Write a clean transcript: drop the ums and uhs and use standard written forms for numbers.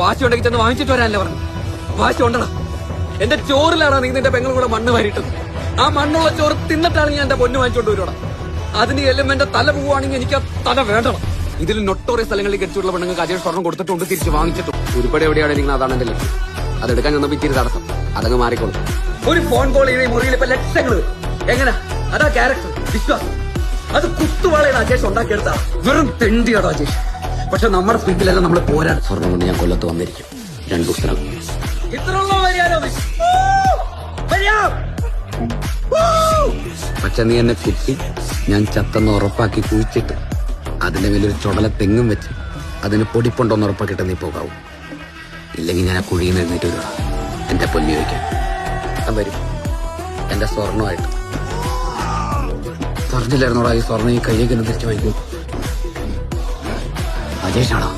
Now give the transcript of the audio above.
വാശി ഉണ്ടെങ്കിൽ ചെന്ന് വാങ്ങിച്ചിട്ട് വരാനല്ലേ പറഞ്ഞു. വാശി ഉണ്ടടാ. എന്റെ ചോറിലാണ് നീ നിന്റെ പെങ്ങളും കൂടെ മണ്ണ് വാരിട്ടത്. ആ മണ്ണുള്ള ചോറ് തിന്നിട്ടാണ് ഞാൻ എന്റെ പൊന്നു വാങ്ങിച്ചോണ്ട് വരുവാടാ. അതിന് എല്ലാം എന്റെ തല പോവുകയാണെങ്കിൽ എനിക്ക് ആ തല വേണ്ടണം. ഇതിൽ നൊട്ടോറിയസ് സ്ഥലങ്ങളിൽ കെട്ടിച്ചുള്ള പെണ്ണുങ്ങൾക്ക് അജയ് സ്വർണ്ണം കൊടുത്തിട്ടുണ്ട്, തിരിച്ച് വാങ്ങിച്ചിട്ടും. ഉരുപ്പടി എവിടെയാണ് നിങ്ങൾ അതാണ് എന്റെ ലക്ഷ്യം. അതെടുക്കാൻ ചെന്നപ്പോ ഇത്തിരി തടസ്സം, അതങ്ങ് മാറിക്കോളും. ഒരു ഫോൺ കോൾ ചെയ്ത മുറിയിൽ ഇപ്പൊ ലക്ഷങ്ങൾ വരും. എങ്ങനെ? അതാ ക്യാരക്ടർ, വിശ്വാസം. അത് കുത്തുവാളയുടെ അജേഷ് ഉണ്ടാക്കിയെടുത്താ വെറും തെണ്ടിയാടോ അജേഷ്. പക്ഷെ നമ്മുടെ സ്പീഡിലെല്ലാം നമ്മൾ പോരാടും. സ്വർണ്ണം കൊണ്ട് ഞാൻ കൊല്ലത്ത് വന്നിരിക്കും 2 ദിവസത്തിനകം. പക്ഷെ നീ എന്നെ കുത്തി ഞാൻ ചത്തെന്ന് ഉറപ്പാക്കി കുഴിച്ചിട്ട് അതിന്റെ മേലൊരു ചുടല തെങ്ങും വെച്ച് അതിന് പൊടിപ്പുണ്ടോന്ന് ഉറപ്പാക്കിയിട്ട് നീ പോകാവൂ. ഇല്ലെങ്കിൽ ഞാൻ ആ കുഴിയിൽ നിന്ന് എഴുന്നേറ്റ് വരുവാ എന്റെ പൊന്നി വയ്ക്കാൻ. ഞാൻ വരും എന്റെ സ്വർണ്ണമായിട്ട്. പറഞ്ഞില്ലായിരുന്നോടാ ഈ സ്വർണ്ണം ഈ കയ്യേക്ക് തിരിച്ചു വയ്ക്കും. അജേഷാണോ?